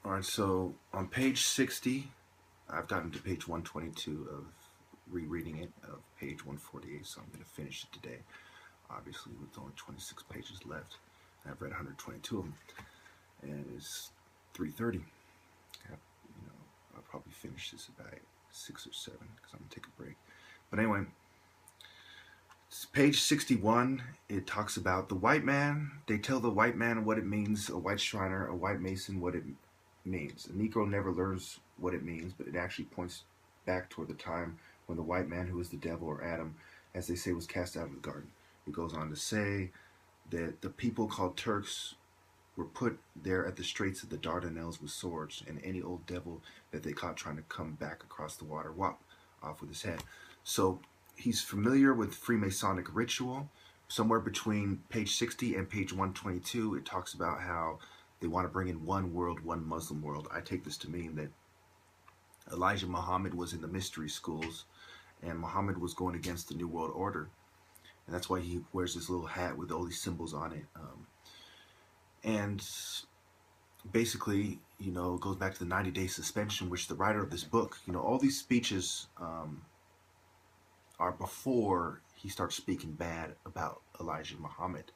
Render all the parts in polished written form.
All right, so on page 60, I've gotten to page 122 of rereading it, of page 148, so I'm going to finish it today, obviously, with only 26 pages left. I've read 122 of them, and it's 3:30. I'll probably finish this about 6 or 7 because I'm going to take a break. But anyway, page 61, it talks about the white man. They tell the white man what it means, a white Shriner, a white Mason, what it means. A Negro never learns what it means, but it actually points back toward the time when the white man, who is the devil or Adam, as they say, was cast out of the garden. It goes on to say that the people called Turks were put there at the straits of the Dardanelles with swords, and any old devil that they caught trying to come back across the water, whop, off with his head. So he's familiar with Freemasonic ritual. Somewhere between page 60 and page 122, it talks about how they want to bring in one world, one Muslim world. I take this to mean that Elijah Muhammad was in the mystery schools, and Muhammad was going against the New World Order. And that's why he wears this little hat with all these symbols on it. And basically, it goes back to the 90-day suspension, which the writer of this book, all these speeches are before he starts speaking bad about Elijah Muhammad.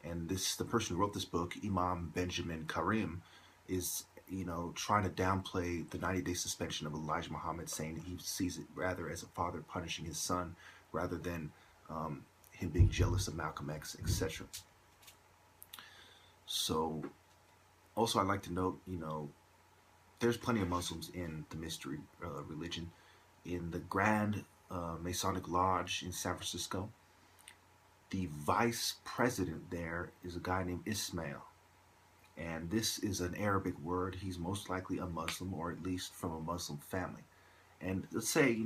And the person who wrote this book, Imam Benjamin Karim, is trying to downplay the 90-day suspension of Elijah Muhammad, saying he sees it rather as a father punishing his son rather than him being jealous of Malcolm X, etc. So also I'd like to note, there's plenty of Muslims in the mystery religion. In the Grand Masonic Lodge in San Francisco, the vice president there is a guy named Ismail. And this is an Arabic word. He's most likely a Muslim, or at least from a Muslim family. And let's say,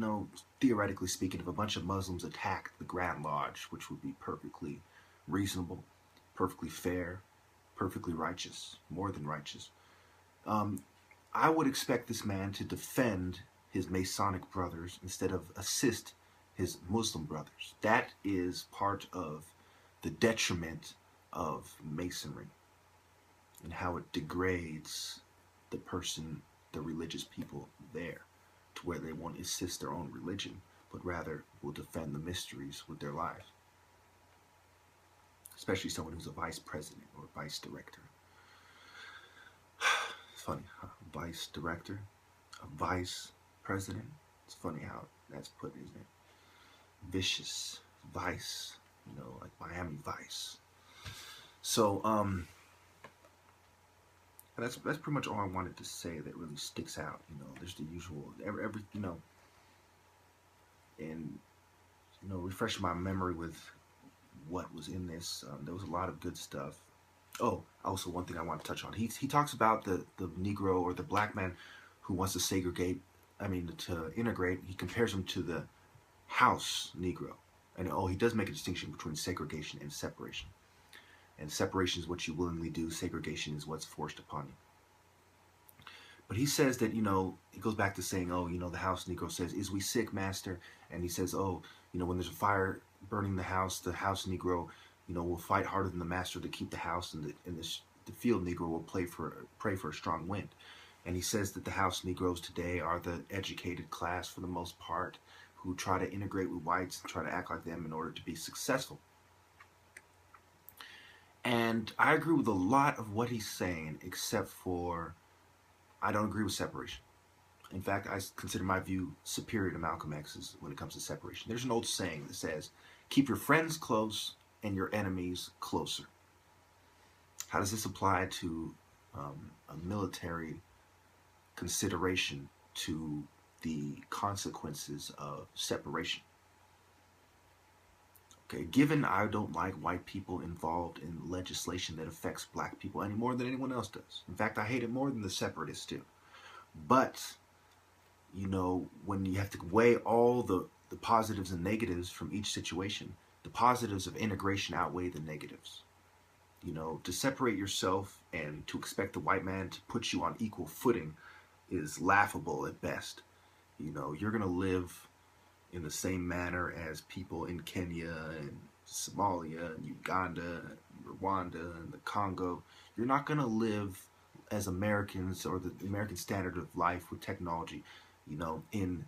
theoretically speaking, if a bunch of Muslims attacked the Grand Lodge, which would be perfectly reasonable, perfectly fair, perfectly righteous, more than righteous, I would expect this man to defend his Masonic brothers instead of assist his Muslim brothers. That is part of the detriment of Masonry and how it degrades the person, the religious people there, to where they won't assist their own religion, but rather will defend the mysteries with their lives. Especially someone who's a vice president or vice director. It's funny, huh? Vice director, a vice president. It's funny how that's put, isn't it? Vicious, vice, like Miami Vice. So, that's pretty much all I wanted to say that really sticks out. There's the usual, every and refresh my memory with what was in this. There was a lot of good stuff. Oh, also one thing I want to touch on. He talks about the Negro or the black man who wants to to integrate. He compares him to the house Negro. And he does make a distinction between segregation and separation. And separation is what you willingly do. Segregation is what's forced upon you. But he says that, he goes back to saying, the house Negro says, "Is we sick, master?" And he says, when there's a fire burning the house Negro, will fight harder than the master to keep the house, and the field Negro will pray for a strong wind. And he says that the house Negroes today are the educated class for the most part, who try to integrate with whites and try to act like them in order to be successful. And I agree with a lot of what he's saying, except for I don't agree with separation. In fact, I consider my view superior to Malcolm X's when it comes to separation. There's an old saying that says, keep your friends close and your enemies closer. How does this apply to a military consideration to the consequences of separation? Okay, given I don't like white people involved in legislation that affects black people any more than anyone else does. In fact, I hate it more than the separatists do. But, when you have to weigh all the positives and negatives from each situation, the positives of integration outweigh the negatives. To separate yourself and to expect the white man to put you on equal footing is laughable at best. You're going to live in the same manner as people in Kenya and Somalia and Uganda and Rwanda and the Congo. You're not going to live as Americans, or the American standard of life with technology, in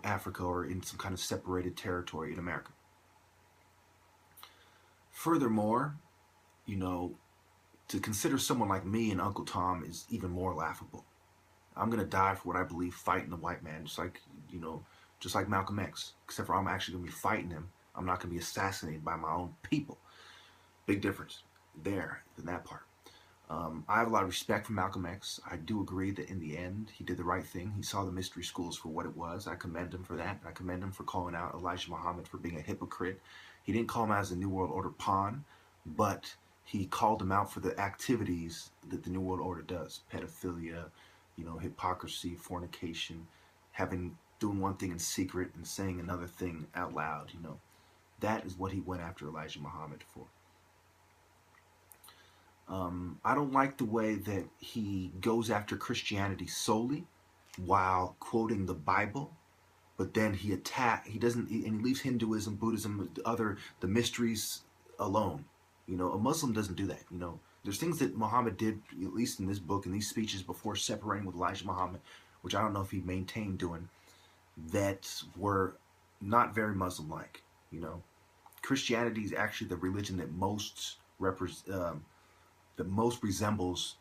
Africa, or in some kind of separated territory in America. Furthermore, you know, to consider someone like me and Uncle Tom is even more laughable. I'm gonna die for what I believe, fighting the white man, just like Malcolm X. Except for I'm actually gonna be fighting him. I'm not gonna be assassinated by my own people. Big difference there in that part. I have a lot of respect for Malcolm X. I do agree that in the end, he did the right thing. He saw the mystery schools for what it was. I commend him for that. I commend him for calling out Elijah Muhammad for being a hypocrite. He didn't call him out as a New World Order pawn, but he called him out for the activities that the New World Order does. Pedophilia, hypocrisy, fornication, doing one thing in secret and saying another thing out loud. That is what he went after Elijah Muhammad for. I don't like the way that he goes after Christianity solely while quoting the Bible, but then he leaves Hinduism, Buddhism, the mysteries alone. A Muslim doesn't do that. There's things that Muhammad did, at least in this book and these speeches before separating with Elijah Muhammad, which I don't know if he maintained doing, that were not very Muslim-like. Christianity is actually the religion that most resembles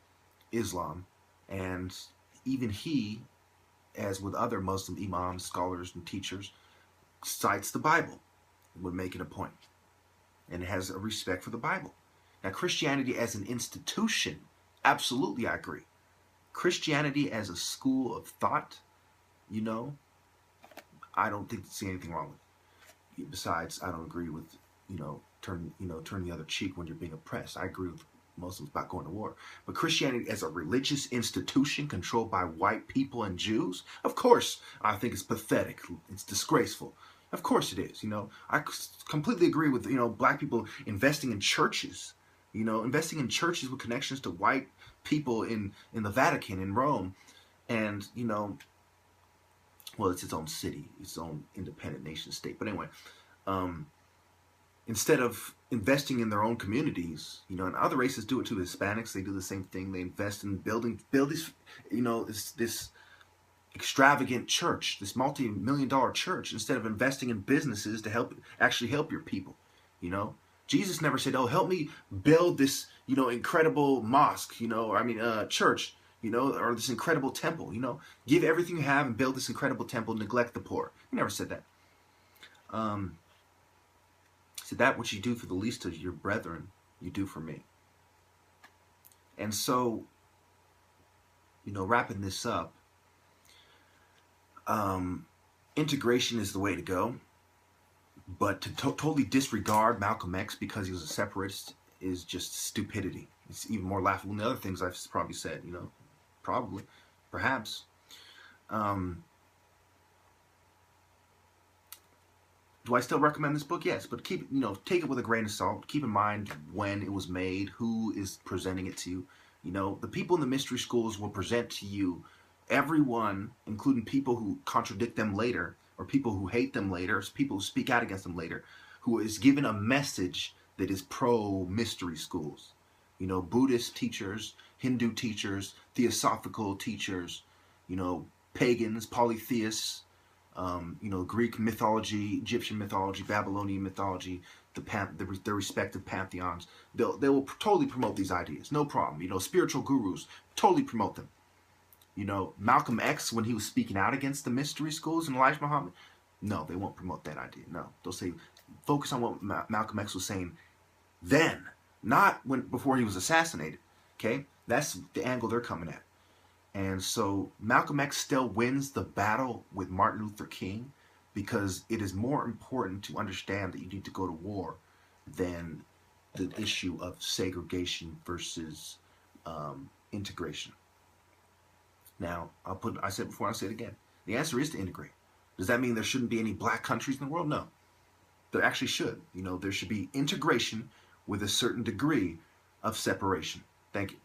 Islam, and even he, as with other Muslim imams, scholars, and teachers, cites the Bible when making a point, and has a respect for the Bible. Now, Christianity as an institution, absolutely I agree. Christianity as a school of thought, I don't see anything wrong with it. Besides, I don't agree with, turn the other cheek when you're being oppressed. I agree with Muslims about going to war. But Christianity as a religious institution controlled by white people and Jews, of course, I think it's pathetic. It's disgraceful. Of course it is. I completely agree with, black people investing in churches, investing in churches with connections to white people in the Vatican, in Rome. And, well, it's its own city, its own independent nation state. But anyway, instead of investing in their own communities, and other races do it too. The Hispanics, they do the same thing. They invest in build these, this extravagant church, this multi-million-dollar church, instead of investing in businesses to actually help your people. Jesus never said, "Oh, help me build this, incredible mosque, church, or this incredible temple. Give everything you have and build this incredible temple. Neglect the poor." He never said that. So that which you do for the least of your brethren, you do for me. And so, wrapping this up, integration is the way to go. But to totally disregard Malcolm X because he was a separatist is just stupidity. It's even more laughable than the other things I've probably said, probably, perhaps. Do I still recommend this book? Yes, but take it with a grain of salt. Keep in mind when it was made, who is presenting it to you. The people in the mystery schools will present to you everyone, including people who contradict them later, or people who hate them later, or people who speak out against them later, who is given a message that is pro-mystery schools. Buddhist teachers, Hindu teachers, theosophical teachers, pagans, polytheists, Greek mythology, Egyptian mythology, Babylonian mythology, their respective pantheons. They will totally promote these ideas, no problem. Spiritual gurus totally promote them. Malcolm X, when he was speaking out against the mystery schools and Elijah Muhammad, no, they won't promote that idea. No, they'll say, focus on what Malcolm X was saying then, not before he was assassinated. Okay, that's the angle they're coming at. And so Malcolm X still wins the battle with Martin Luther King, because it is more important to understand that you need to go to war than the issue of segregation versus integration. Now, I said before, I'll say it again. The answer is to integrate. Does that mean there shouldn't be any black countries in the world? No. There actually should. There should be integration with a certain degree of separation. Thank you.